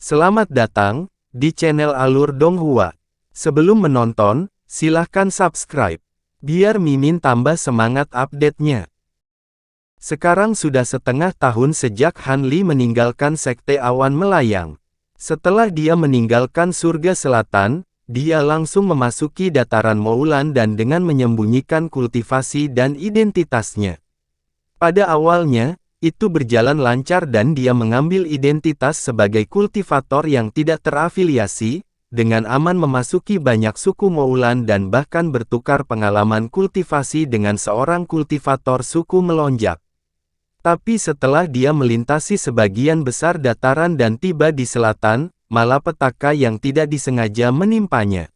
Selamat datang di channel Alur Donghua. Sebelum menonton, silahkan subscribe, biar Mimin tambah semangat update-nya. Sekarang sudah setengah tahun sejak Han Li meninggalkan Sekte Awan Melayang. Setelah dia meninggalkan Surga Selatan, dia langsung memasuki dataran Moulan dan dengan menyembunyikan kultivasi dan identitasnya. Pada awalnya, itu berjalan lancar dan dia mengambil identitas sebagai kultivator yang tidak terafiliasi, dengan aman memasuki banyak suku Moulan dan bahkan bertukar pengalaman kultivasi dengan seorang kultivator suku Melonjak. Tapi setelah dia melintasi sebagian besar dataran dan tiba di selatan, malapetaka yang tidak disengaja menimpanya.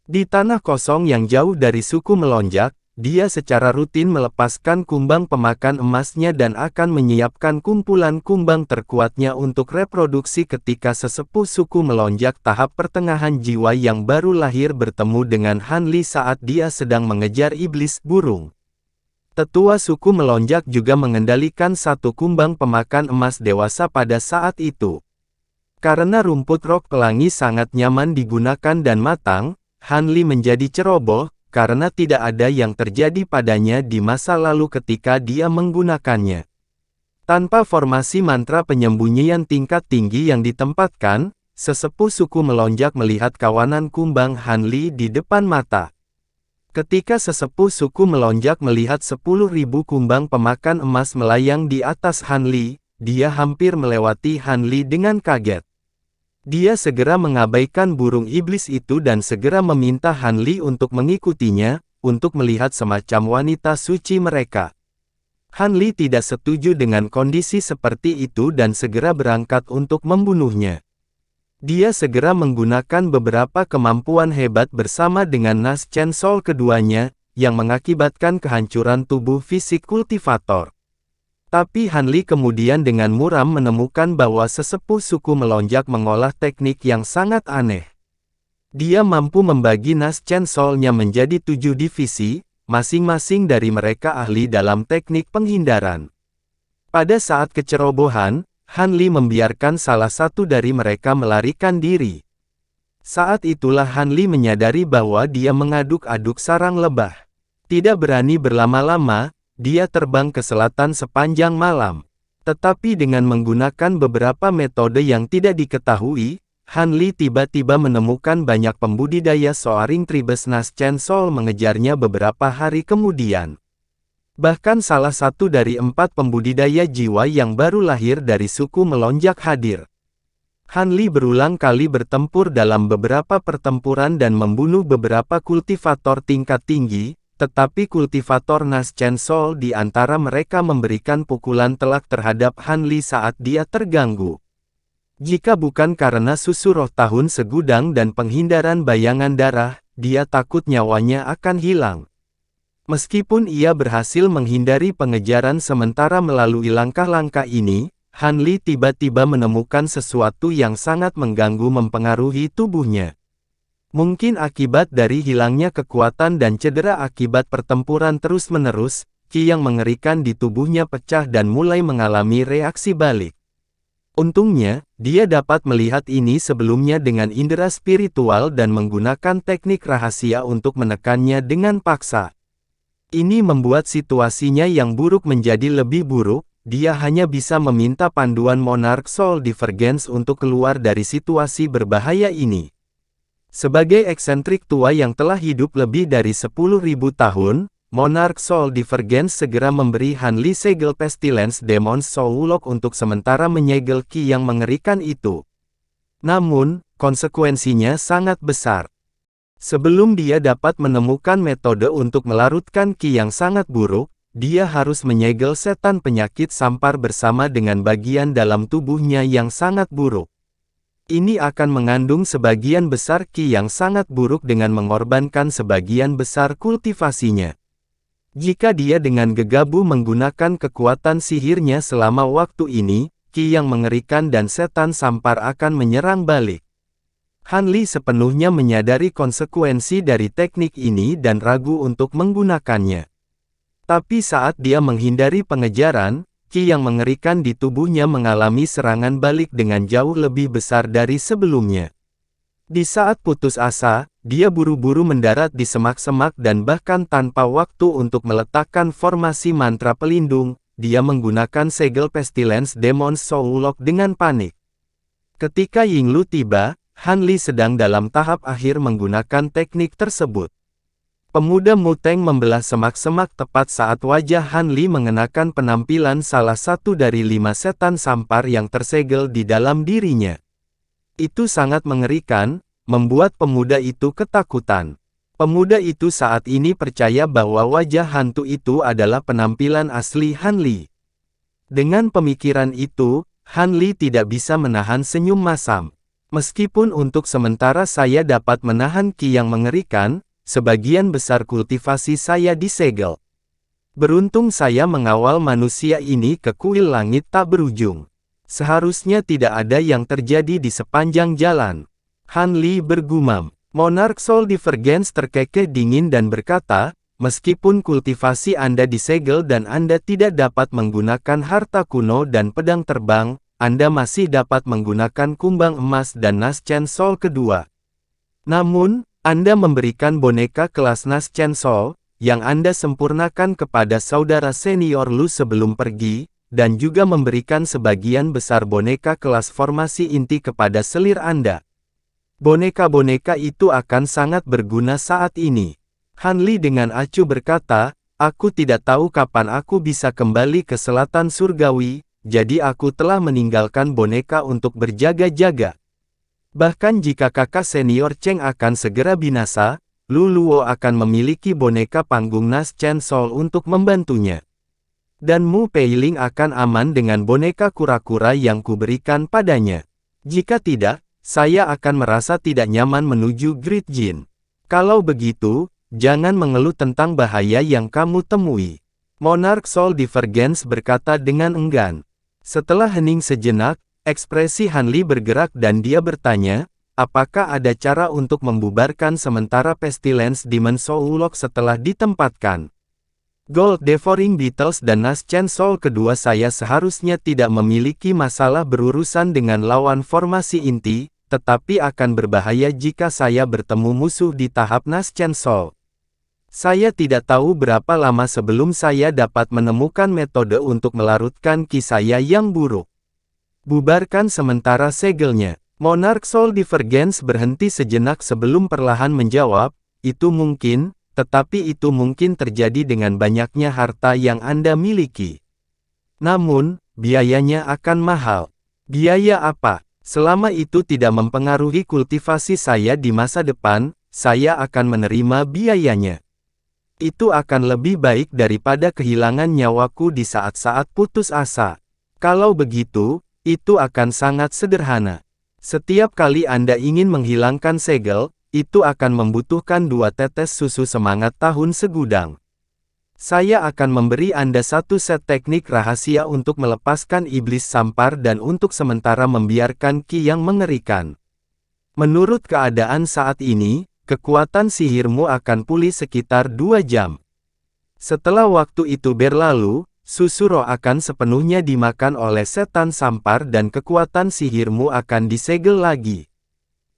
Di tanah kosong yang jauh dari suku Melonjak, dia secara rutin melepaskan kumbang pemakan emasnya dan akan menyiapkan kumpulan kumbang terkuatnya untuk reproduksi ketika sesepuh suku Melonjak tahap pertengahan jiwa yang baru lahir bertemu dengan Han Li saat dia sedang mengejar iblis burung. Tetua suku Melonjak juga mengendalikan satu kumbang pemakan emas dewasa pada saat itu. Karena rumput rok pelangi sangat nyaman digunakan dan matang, Han Li menjadi ceroboh, karena tidak ada yang terjadi padanya di masa lalu ketika dia menggunakannya. Tanpa formasi mantra penyembunyian tingkat tinggi yang ditempatkan, sesepuh suku Melonjak melihat kawanan kumbang Han Li di depan mata. Ketika sesepuh suku Melonjak melihat 10.000 kumbang pemakan emas melayang di atas Han Li, dia hampir melewati Han Li dengan kaget. Dia segera mengabaikan burung iblis itu dan segera meminta Han Li untuk mengikutinya, untuk melihat semacam wanita suci mereka. Han Li tidak setuju dengan kondisi seperti itu dan segera berangkat untuk membunuhnya. Dia segera menggunakan beberapa kemampuan hebat bersama dengan Nas Chen Soul keduanya, yang mengakibatkan kehancuran tubuh fisik kultivator. Tapi Han Li kemudian dengan muram menemukan bahwa sesepuh suku Melonjak mengolah teknik yang sangat aneh. Dia mampu membagi Nas Chen Soul-nya menjadi 7 divisi, masing-masing dari mereka ahli dalam teknik penghindaran. Pada saat kecerobohan, Han Li membiarkan salah satu dari mereka melarikan diri. Saat itulah Han Li menyadari bahwa dia mengaduk-aduk sarang lebah. Tidak berani berlama-lama, dia terbang ke selatan sepanjang malam. Tetapi dengan menggunakan beberapa metode yang tidak diketahui, Han Li tiba-tiba menemukan banyak pembudidaya Soaring Tribes Nas Chen Soul mengejarnya beberapa hari kemudian. Bahkan salah satu dari 4 pembudidaya jiwa yang baru lahir dari suku Melonjak hadir. Han Li berulang kali bertempur dalam beberapa pertempuran dan membunuh beberapa kultivator tingkat tinggi, tetapi kultivator Nas Chen Soul di antara mereka memberikan pukulan telak terhadap Han Li saat dia terganggu. Jika bukan karena susu roh tahun segudang dan penghindaran bayangan darah, dia takut nyawanya akan hilang. Meskipun ia berhasil menghindari pengejaran sementara melalui langkah-langkah ini, Han Li tiba-tiba menemukan sesuatu yang sangat mengganggu mempengaruhi tubuhnya. Mungkin akibat dari hilangnya kekuatan dan cedera akibat pertempuran terus-menerus, Qi yang mengerikan di tubuhnya pecah dan mulai mengalami reaksi balik. Untungnya, dia dapat melihat ini sebelumnya dengan indera spiritual dan menggunakan teknik rahasia untuk menekannya dengan paksa. Ini membuat situasinya yang buruk menjadi lebih buruk, dia hanya bisa meminta panduan Monarch Soul Divergence untuk keluar dari situasi berbahaya ini. Sebagai eksentrik tua yang telah hidup lebih dari 10.000 tahun, Monarch Soul Divergence segera memberi Han Li segel Pestilence Demon Soul Lock untuk sementara menyegel Qi yang mengerikan itu. Namun, konsekuensinya sangat besar. Sebelum dia dapat menemukan metode untuk melarutkan Qi yang sangat buruk, dia harus menyegel setan penyakit sampar bersama dengan bagian dalam tubuhnya yang sangat buruk. Ini akan mengandung sebagian besar Qi yang sangat buruk dengan mengorbankan sebagian besar kultivasinya. Jika dia dengan gegabah menggunakan kekuatan sihirnya selama waktu ini, Qi yang mengerikan dan setan sampar akan menyerang balik. Han Li sepenuhnya menyadari konsekuensi dari teknik ini dan ragu untuk menggunakannya. Tapi saat dia menghindari pengejaran, Ki yang mengerikan di tubuhnya mengalami serangan balik dengan jauh lebih besar dari sebelumnya. Di saat putus asa, dia buru-buru mendarat di semak-semak dan bahkan tanpa waktu untuk meletakkan formasi mantra pelindung, dia menggunakan segel Pestilence Demon's Soul Lock dengan panik. Ketika Yinglu tiba, Han Li sedang dalam tahap akhir menggunakan teknik tersebut. Pemuda Muteng membelah semak-semak tepat saat wajah Han Li mengenakan penampilan salah satu dari 5 setan sampar yang tersegel di dalam dirinya. Itu sangat mengerikan, membuat pemuda itu ketakutan. Pemuda itu saat ini percaya bahwa wajah hantu itu adalah penampilan asli Han Li. Dengan pemikiran itu, Han Li tidak bisa menahan senyum masam. Meskipun untuk sementara saya dapat menahan ki yang mengerikan, sebagian besar kultivasi saya disegel. Beruntung saya mengawal manusia ini ke kuil langit tak berujung. Seharusnya tidak ada yang terjadi di sepanjang jalan. Han Li bergumam. Monarch Soul Divergence terkekeh dingin dan berkata, meskipun kultivasi Anda disegel dan Anda tidak dapat menggunakan harta kuno dan pedang terbang, Anda masih dapat menggunakan kumbang emas dan Naschen Soul kedua. Namun, Anda memberikan boneka kelas Naschen Soul, yang Anda sempurnakan kepada saudara senior Lu sebelum pergi, dan juga memberikan sebagian besar boneka kelas formasi inti kepada selir Anda. Boneka-boneka itu akan sangat berguna saat ini. Han Li dengan acuh berkata, aku tidak tahu kapan aku bisa kembali ke selatan surgawi, jadi aku telah meninggalkan boneka untuk berjaga-jaga. Bahkan jika kakak senior Cheng akan segera binasa, Lu Luo akan memiliki boneka panggung Naschen Soul untuk membantunya. Dan Mu Peiling akan aman dengan boneka kura-kura yang kuberikan padanya. Jika tidak, saya akan merasa tidak nyaman menuju Great Jin. Kalau begitu, jangan mengeluh tentang bahaya yang kamu temui. Monarch Soul Divergence berkata dengan enggan. Setelah hening sejenak, ekspresi Han Li bergerak dan dia bertanya, apakah ada cara untuk membubarkan sementara Pestilence Demon Soul Lock setelah ditempatkan? Gold Devouring Beetles dan Naschen Soul kedua saya seharusnya tidak memiliki masalah berurusan dengan lawan formasi inti, tetapi akan berbahaya jika saya bertemu musuh di tahap Naschen Soul. Saya tidak tahu berapa lama sebelum saya dapat menemukan metode untuk melarutkan ki saya yang buruk. Bubarkan sementara segelnya. Monarch Soul Divergence berhenti sejenak sebelum perlahan menjawab, itu mungkin, tetapi itu mungkin terjadi dengan banyaknya harta yang Anda miliki. Namun, biayanya akan mahal. Biaya apa? Selama itu tidak mempengaruhi kultivasi saya di masa depan, saya akan menerima biayanya. Itu akan lebih baik daripada kehilangan nyawaku di saat-saat putus asa. Kalau begitu, itu akan sangat sederhana. Setiap kali Anda ingin menghilangkan segel, itu akan membutuhkan 2 tetes susu semangat tahun segudang. Saya akan memberi Anda 1 set teknik rahasia untuk melepaskan iblis sampar dan untuk sementara membiarkan ki yang mengerikan. Menurut keadaan saat ini, kekuatan sihirmu akan pulih sekitar 2 jam. Setelah waktu itu berlalu, susu roh akan sepenuhnya dimakan oleh setan sampar dan kekuatan sihirmu akan disegel lagi.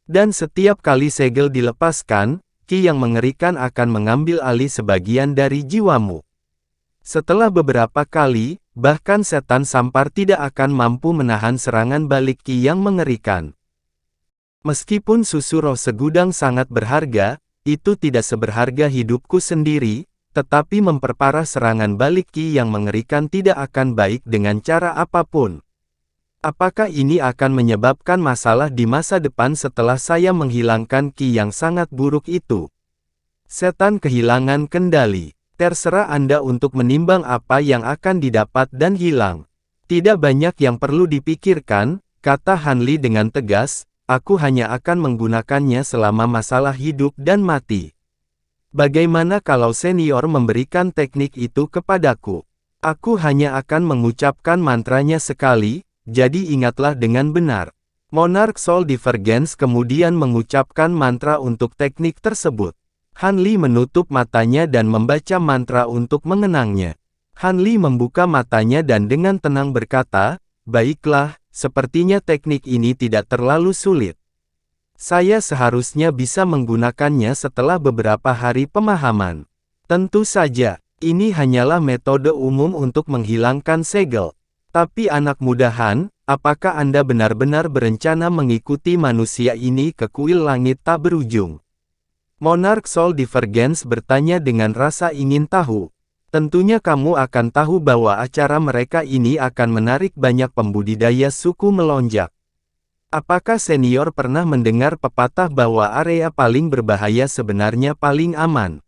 Dan setiap kali segel dilepaskan, ki yang mengerikan akan mengambil alih sebagian dari jiwamu. Setelah beberapa kali, bahkan setan sampar tidak akan mampu menahan serangan balik ki yang mengerikan. Meskipun susu roh segudang sangat berharga, itu tidak seberharga hidupku sendiri, tetapi memperparah serangan balik ki yang mengerikan tidak akan baik dengan cara apapun. Apakah ini akan menyebabkan masalah di masa depan setelah saya menghilangkan ki yang sangat buruk itu? Setan kehilangan kendali. Terserah Anda untuk menimbang apa yang akan didapat dan hilang. Tidak banyak yang perlu dipikirkan, kata Han Li dengan tegas, aku hanya akan menggunakannya selama masalah hidup dan mati. Bagaimana kalau senior memberikan teknik itu kepadaku? Aku hanya akan mengucapkan mantranya sekali, jadi ingatlah dengan benar. Monarch Soul Divergence kemudian mengucapkan mantra untuk teknik tersebut. Han Li menutup matanya dan membaca mantra untuk mengenangnya. Han Li membuka matanya dan dengan tenang berkata, "Baiklah, sepertinya teknik ini tidak terlalu sulit. Saya seharusnya bisa menggunakannya setelah beberapa hari pemahaman. Tentu saja, ini hanyalah metode umum untuk menghilangkan segel. Tapi anak muda Han, apakah Anda benar-benar berencana mengikuti manusia ini ke kuil langit tak berujung?" Monarch Soul Divergence bertanya dengan rasa ingin tahu. Tentunya kamu akan tahu bahwa acara mereka ini akan menarik banyak pembudidaya suku melonjak. Apakah senior pernah mendengar pepatah bahwa area paling berbahaya sebenarnya paling aman?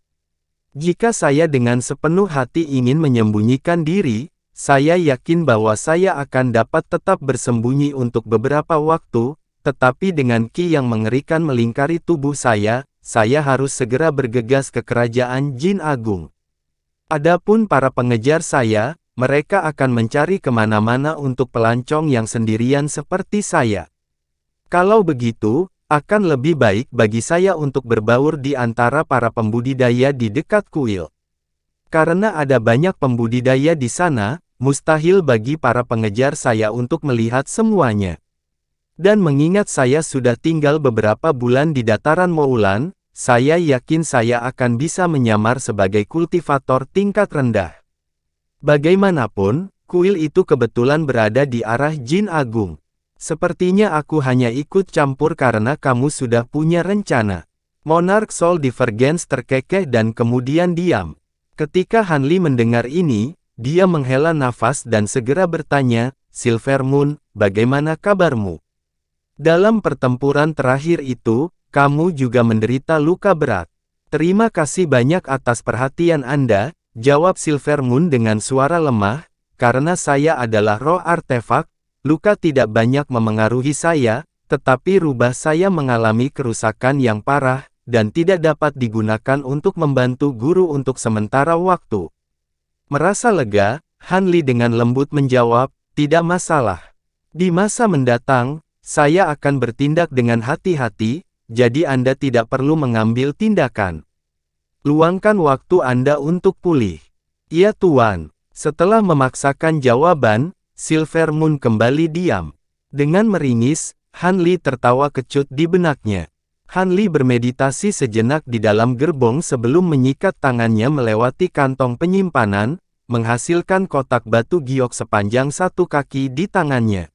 Jika saya dengan sepenuh hati ingin menyembunyikan diri, saya yakin bahwa saya akan dapat tetap bersembunyi untuk beberapa waktu, tetapi dengan ki yang mengerikan melingkari tubuh saya harus segera bergegas ke kerajaan Jin Agung. Adapun para pengejar saya, mereka akan mencari kemana-mana untuk pelancong yang sendirian seperti saya. Kalau begitu, akan lebih baik bagi saya untuk berbaur di antara para pembudidaya di dekat kuil. Karena ada banyak pembudidaya di sana, mustahil bagi para pengejar saya untuk melihat semuanya. Dan mengingat saya sudah tinggal beberapa bulan di dataran Moulan, saya yakin saya akan bisa menyamar sebagai kultivator tingkat rendah. Bagaimanapun, kuil itu kebetulan berada di arah Jin Agung. Sepertinya aku hanya ikut campur karena kamu sudah punya rencana. Monarch Soul Divergence terkekeh dan kemudian diam. Ketika Han Li mendengar ini, dia menghela nafas dan segera bertanya, "Silver Moon, bagaimana kabarmu? Dalam pertempuran terakhir itu, kamu juga menderita luka berat." "Terima kasih banyak atas perhatian Anda," jawab Silver Moon dengan suara lemah, "karena saya adalah roh artefak, luka tidak banyak memengaruhi saya, tetapi rubah saya mengalami kerusakan yang parah, dan tidak dapat digunakan untuk membantu guru untuk sementara waktu." Merasa lega, Han Li dengan lembut menjawab, "Tidak masalah. Di masa mendatang, saya akan bertindak dengan hati-hati, jadi Anda tidak perlu mengambil tindakan. Luangkan waktu Anda untuk pulih." "Iya Tuan." Setelah memaksakan jawaban, Silver Moon kembali diam. Dengan meringis, Han Li tertawa kecut di benaknya. Han Li bermeditasi sejenak di dalam gerbong sebelum menyikat tangannya melewati kantong penyimpanan, menghasilkan kotak batu giok sepanjang 1 kaki di tangannya.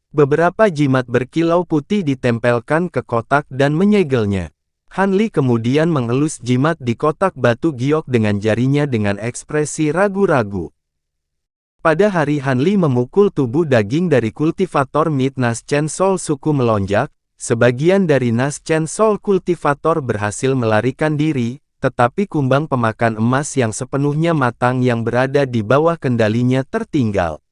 Beberapa jimat berkilau putih ditempelkan ke kotak dan menyegelnya. Han Li kemudian mengelus jimat di kotak batu giok dengan jarinya dengan ekspresi ragu-ragu. Pada hari Han Li memukul tubuh daging dari kultivator Mid Naschen Soul suku melonjak, sebagian dari Naschen Soul kultivator berhasil melarikan diri, tetapi kumbang pemakan emas yang sepenuhnya matang yang berada di bawah kendalinya tertinggal.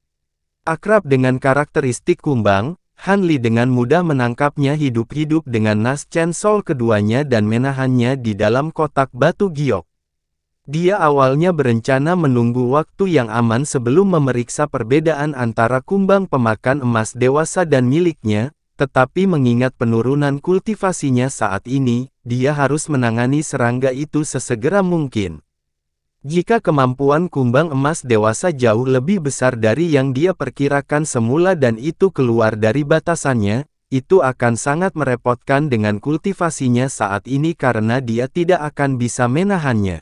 Akrab dengan karakteristik kumbang, Han Li dengan mudah menangkapnya hidup-hidup dengan Naschen Soul keduanya dan menahannya di dalam kotak batu giok. Dia awalnya berencana menunggu waktu yang aman sebelum memeriksa perbedaan antara kumbang pemakan emas dewasa dan miliknya, tetapi mengingat penurunan kultivasinya saat ini, dia harus menangani serangga itu sesegera mungkin. Jika kemampuan kumbang emas dewasa jauh lebih besar dari yang dia perkirakan semula dan itu keluar dari batasannya, itu akan sangat merepotkan dengan kultivasinya saat ini karena dia tidak akan bisa menahannya.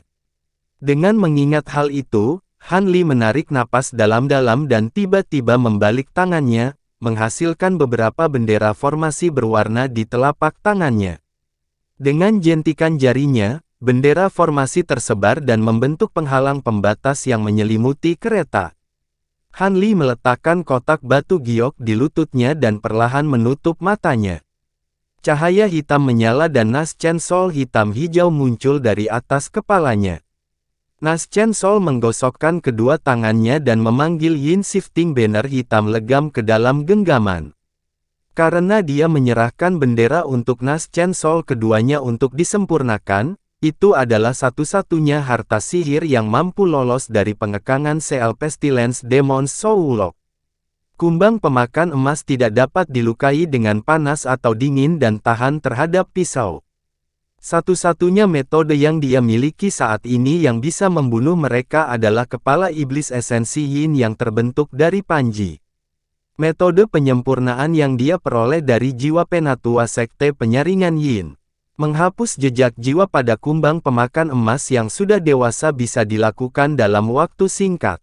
Dengan mengingat hal itu, Han Li menarik napas dalam-dalam dan tiba-tiba membalik tangannya, menghasilkan beberapa bendera formasi berwarna di telapak tangannya. Dengan jentikan jarinya, bendera formasi tersebar dan membentuk penghalang pembatas yang menyelimuti kereta. Han Li meletakkan kotak batu giok di lututnya dan perlahan menutup matanya. Cahaya hitam menyala dan Naschen Soul hitam hijau muncul dari atas kepalanya. Naschen Soul menggosokkan kedua tangannya dan memanggil Yin Shifting Banner hitam legam ke dalam genggaman. Karena dia menyerahkan bendera untuk Naschen Soul keduanya untuk disempurnakan, itu adalah satu-satunya harta sihir yang mampu lolos dari pengekangan Seal Pestilence Demon Soullock. Kumbang pemakan emas tidak dapat dilukai dengan panas atau dingin dan tahan terhadap pisau. Satu-satunya metode yang dia miliki saat ini yang bisa membunuh mereka adalah kepala iblis esensi Yin yang terbentuk dari Panji. Metode penyempurnaan yang dia peroleh dari jiwa penatua sekte penyaringan Yin. Menghapus jejak jiwa pada kumbang pemakan emas yang sudah dewasa bisa dilakukan dalam waktu singkat.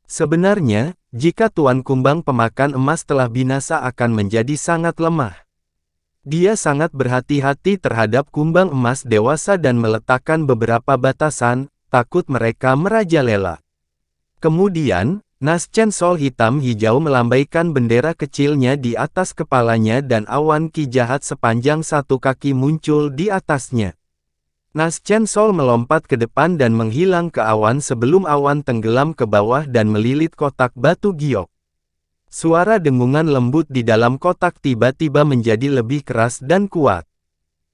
Sebenarnya, jika Tuan Kumbang pemakan emas telah binasa akan menjadi sangat lemah. Dia sangat berhati-hati terhadap kumbang emas dewasa dan meletakkan beberapa batasan, takut mereka merajalela. Kemudian, Naschen Sol hitam hijau melambaikan bendera kecilnya di atas kepalanya dan awan ki jahat sepanjang 1 kaki muncul di atasnya. Naschen Sol melompat ke depan dan menghilang ke awan sebelum awan tenggelam ke bawah dan melilit kotak batu giok. Suara dengungan lembut di dalam kotak tiba-tiba menjadi lebih keras dan kuat.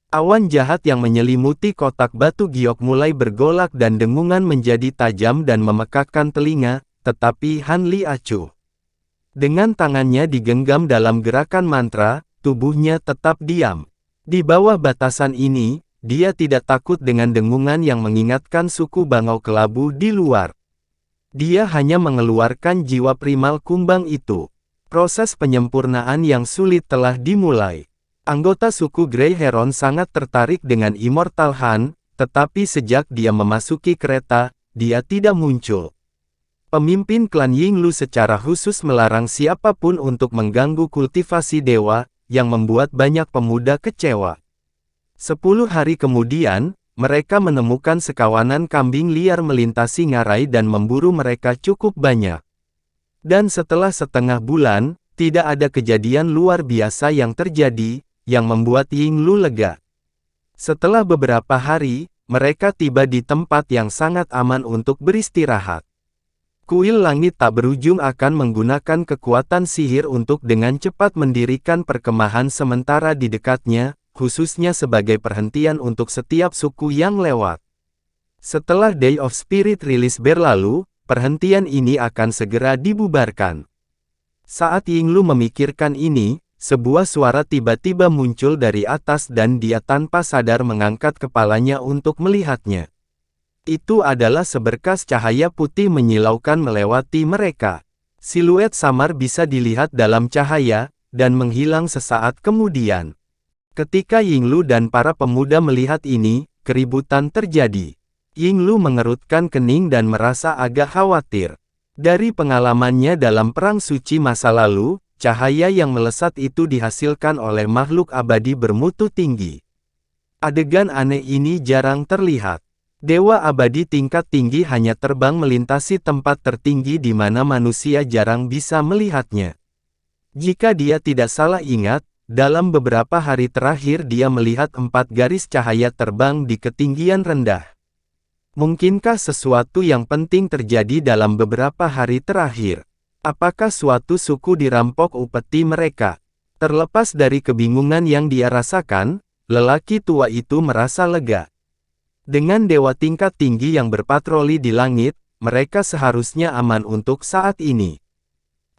Awan jahat yang menyelimuti kotak batu giok mulai bergolak dan dengungan menjadi tajam dan memekakkan telinga, tetapi Han Li acuh. Dengan tangannya digenggam dalam gerakan mantra, tubuhnya tetap diam. Di bawah batasan ini, dia tidak takut dengan dengungan yang mengingatkan suku bangau kelabu di luar. Dia hanya mengeluarkan jiwa primal kumbang itu. Proses penyempurnaan yang sulit telah dimulai. Anggota suku Grey Heron sangat tertarik dengan Immortal Han, tetapi sejak dia memasuki kereta, dia tidak muncul. Pemimpin klan Yinglu secara khusus melarang siapapun untuk mengganggu kultivasi dewa, yang membuat banyak pemuda kecewa. 10 hari kemudian, mereka menemukan sekawanan kambing liar melintasi ngarai dan memburu mereka cukup banyak. Dan setelah setengah bulan, tidak ada kejadian luar biasa yang terjadi, yang membuat Yinglu lega. Setelah beberapa hari, mereka tiba di tempat yang sangat aman untuk beristirahat. Kuil langit tak berujung akan menggunakan kekuatan sihir untuk dengan cepat mendirikan perkemahan sementara di dekatnya, khususnya sebagai perhentian untuk setiap suku yang lewat. Setelah Day of Spirit Release berlalu, perhentian ini akan segera dibubarkan. Saat Yinglu memikirkan ini, sebuah suara tiba-tiba muncul dari atas dan dia tanpa sadar mengangkat kepalanya untuk melihatnya. Itu adalah seberkas cahaya putih menyilaukan melewati mereka. Siluet samar bisa dilihat dalam cahaya, dan menghilang sesaat kemudian. Ketika Yinglu dan para pemuda melihat ini, keributan terjadi. Yinglu mengerutkan kening dan merasa agak khawatir. Dari pengalamannya dalam perang suci masa lalu, cahaya yang melesat itu dihasilkan oleh makhluk abadi bermutu tinggi. Adegan aneh ini jarang terlihat. Dewa abadi tingkat tinggi hanya terbang melintasi tempat tertinggi di mana manusia jarang bisa melihatnya. Jika dia tidak salah ingat, dalam beberapa hari terakhir dia melihat 4 garis cahaya terbang di ketinggian rendah. Mungkinkah sesuatu yang penting terjadi dalam beberapa hari terakhir? Apakah suatu suku dirampok upeti mereka? Terlepas dari kebingungan yang dia rasakan, lelaki tua itu merasa lega. Dengan dewa tingkat tinggi yang berpatroli di langit, mereka seharusnya aman untuk saat ini.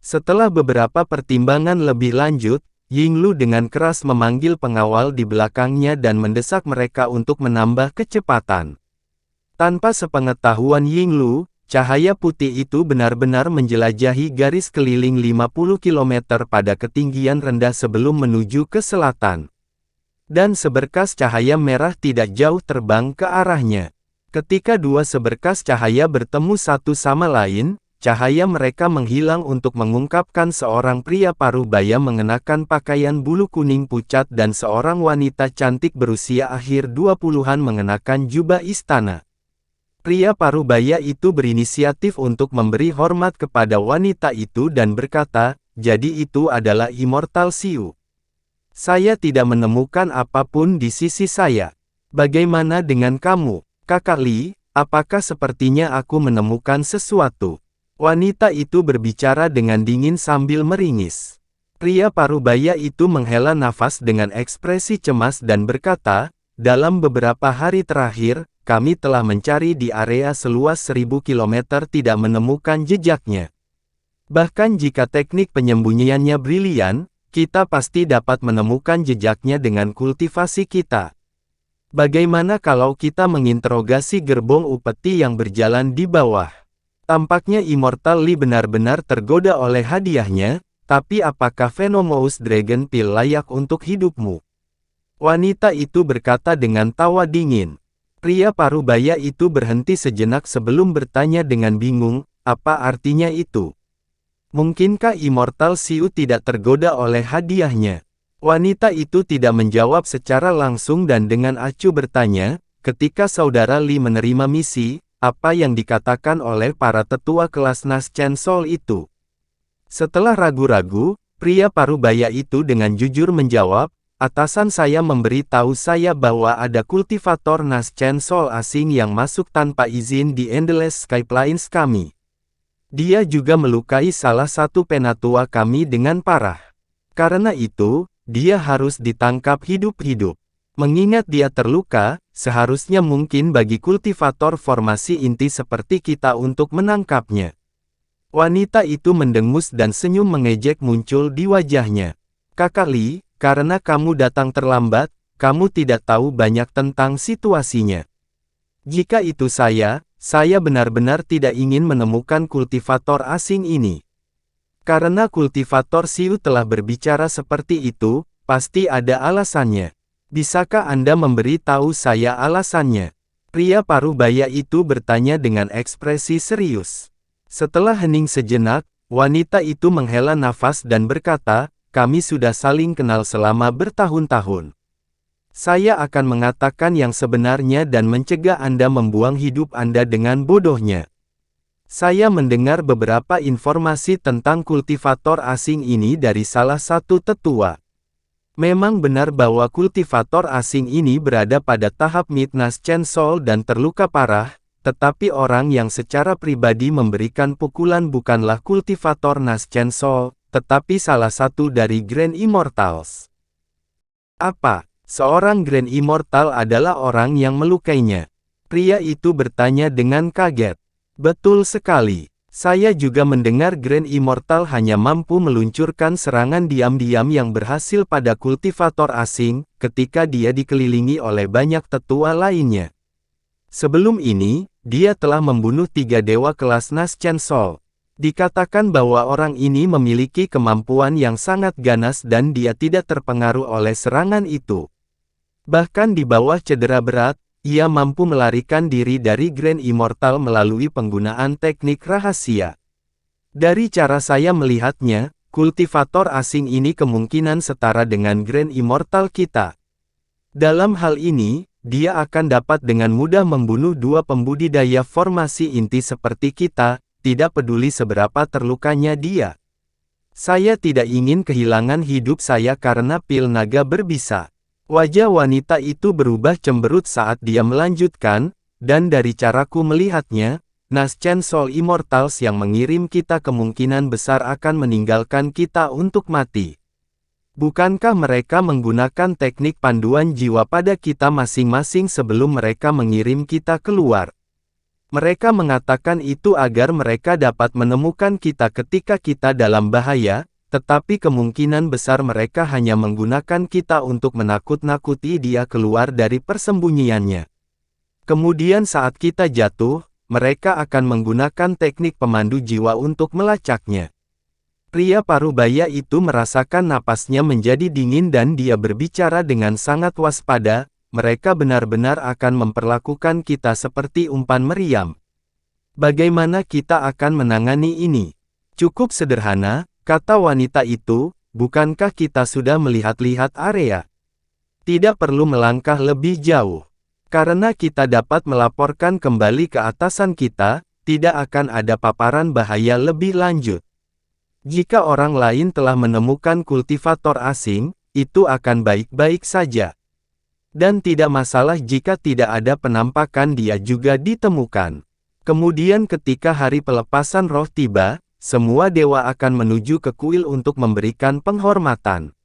Setelah beberapa pertimbangan lebih lanjut, Yinglu dengan keras memanggil pengawal di belakangnya dan mendesak mereka untuk menambah kecepatan. Tanpa sepengetahuan Yinglu, cahaya putih itu benar-benar menjelajahi garis keliling 50 km pada ketinggian rendah sebelum menuju ke selatan. Dan seberkas cahaya merah tidak jauh terbang ke arahnya. Ketika dua seberkas cahaya bertemu satu sama lain, cahaya mereka menghilang untuk mengungkapkan seorang pria parubaya mengenakan pakaian bulu kuning pucat dan seorang wanita cantik berusia akhir 20-an mengenakan jubah istana. Pria parubaya itu berinisiatif untuk memberi hormat kepada wanita itu dan berkata, "Jadi itu adalah Immortal Xiu. Saya tidak menemukan apapun di sisi saya. Bagaimana dengan kamu, Kakak Li? Apakah sepertinya aku menemukan sesuatu?" Wanita itu berbicara dengan dingin sambil meringis. Pria parubaya itu menghela nafas dengan ekspresi cemas dan berkata, "Dalam beberapa hari terakhir, kami telah mencari di area seluas 1000 km tidak menemukan jejaknya. Bahkan jika teknik penyembunyiannya brilian, kita pasti dapat menemukan jejaknya dengan kultivasi kita." Bagaimana kalau kita menginterogasi gerbong upeti yang berjalan di bawah? Tampaknya Immortal Lee benar-benar tergoda oleh hadiahnya, tapi apakah Venomous Dragon Pill layak untuk hidupmu? Wanita itu berkata dengan tawa dingin. Pria parubaya itu berhenti sejenak sebelum bertanya dengan bingung, apa artinya itu? Mungkinkah Immortal Siu tidak tergoda oleh hadiahnya? Wanita itu tidak menjawab secara langsung dan dengan acuh bertanya, ketika saudara Lee menerima misi, apa yang dikatakan oleh para tetua kelas Nas Chen Sol itu? Setelah ragu-ragu, pria parubaya itu dengan jujur menjawab, atasan saya memberi tahu saya bahwa ada kultivator Nas Chen Sol asing yang masuk tanpa izin di Endless Sky Plains kami. Dia juga melukai salah satu penatua kami dengan parah. Karena itu, dia harus ditangkap hidup-hidup. Mengingat dia terluka, seharusnya mungkin bagi kultivator formasi inti seperti kita untuk menangkapnya. Wanita itu mendengus dan senyum mengejek muncul di wajahnya. Kakak Lee, karena kamu datang terlambat, kamu tidak tahu banyak tentang situasinya. Jika itu saya benar-benar tidak ingin menemukan kultivator asing ini. Karena kultivator Siu telah berbicara seperti itu, pasti ada alasannya. Bisakah Anda memberi tahu saya alasannya? Pria parubaya itu bertanya dengan ekspresi serius. Setelah hening sejenak, wanita itu menghela nafas dan berkata, kami sudah saling kenal selama bertahun-tahun. Saya akan mengatakan yang sebenarnya dan mencegah Anda membuang hidup Anda dengan bodohnya. Saya mendengar beberapa informasi tentang kultivator asing ini dari salah satu tetua. Memang benar bahwa kultivator asing ini berada pada tahap Nas Chen Sol dan terluka parah, tetapi orang yang secara pribadi memberikan pukulan bukanlah kultivator Nas Chen Sol, tetapi salah satu dari Grand Immortals. Apa? Seorang Grand Immortal adalah orang yang melukainya. Pria itu bertanya dengan kaget. Betul sekali. Saya juga mendengar Grand Immortal hanya mampu meluncurkan serangan diam-diam yang berhasil pada kultivator asing, ketika dia dikelilingi oleh banyak tetua lainnya. Sebelum ini, dia telah membunuh 3 dewa kelas Nas Chen Sol. Dikatakan bahwa orang ini memiliki kemampuan yang sangat ganas dan dia tidak terpengaruh oleh serangan itu. Bahkan di bawah cedera berat, ia mampu melarikan diri dari Grand Immortal melalui penggunaan teknik rahasia. Dari cara saya melihatnya, kultivator asing ini kemungkinan setara dengan Grand Immortal kita. Dalam hal ini, dia akan dapat dengan mudah membunuh 2 pembudidaya formasi inti seperti kita, tidak peduli seberapa terlukanya dia. Saya tidak ingin kehilangan hidup saya karena pil naga berbisa. Wajah wanita itu berubah cemberut saat dia melanjutkan, dan dari caraku melihatnya, Nas Chen Sol Immortals yang mengirim kita kemungkinan besar akan meninggalkan kita untuk mati. Bukankah mereka menggunakan teknik panduan jiwa pada kita masing-masing sebelum mereka mengirim kita keluar? Mereka mengatakan itu agar mereka dapat menemukan kita ketika kita dalam bahaya, tetapi kemungkinan besar mereka hanya menggunakan kita untuk menakut-nakuti dia keluar dari persembunyiannya. Kemudian saat kita jatuh, mereka akan menggunakan teknik pemandu jiwa untuk melacaknya. Pria parubaya itu merasakan napasnya menjadi dingin dan dia berbicara dengan sangat waspada, mereka benar-benar akan memperlakukan kita seperti umpan meriam. Bagaimana kita akan menangani ini? Cukup sederhana, kata wanita itu, bukankah kita sudah melihat-lihat area? Tidak perlu melangkah lebih jauh. Karena kita dapat melaporkan kembali ke atasan kita, tidak akan ada paparan bahaya lebih lanjut. Jika orang lain telah menemukan kultivator asing, itu akan baik-baik saja. Dan tidak masalah jika tidak ada penampakan dia juga ditemukan. Kemudian ketika hari pelepasan roh tiba, semua dewa akan menuju ke kuil untuk memberikan penghormatan.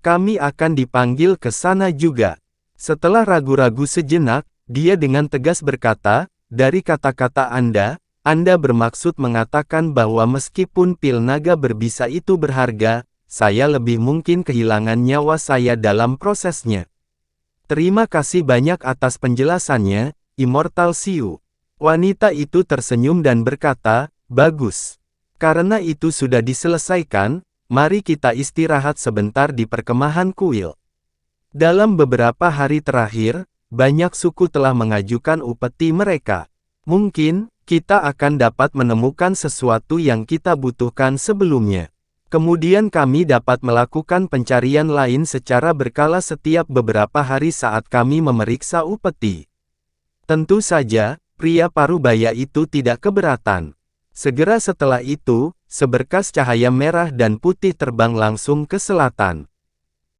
Kami akan dipanggil ke sana juga. Setelah ragu-ragu sejenak, dia dengan tegas berkata, dari kata-kata Anda bermaksud mengatakan bahwa meskipun pil naga berbisa itu berharga, saya lebih mungkin kehilangan nyawa saya dalam prosesnya. Terima kasih banyak atas penjelasannya, Immortal Xiu. Wanita itu tersenyum dan berkata, bagus. Karena itu sudah diselesaikan, mari kita istirahat sebentar di perkemahan kuil. Dalam beberapa hari terakhir, banyak suku telah mengajukan upeti mereka. Mungkin, kita akan dapat menemukan sesuatu yang kita butuhkan sebelumnya. Kemudian kami dapat melakukan pencarian lain secara berkala setiap beberapa hari saat kami memeriksa upeti. Tentu saja, pria parubaya itu tidak keberatan. Segera setelah itu, seberkas cahaya merah dan putih terbang langsung ke selatan.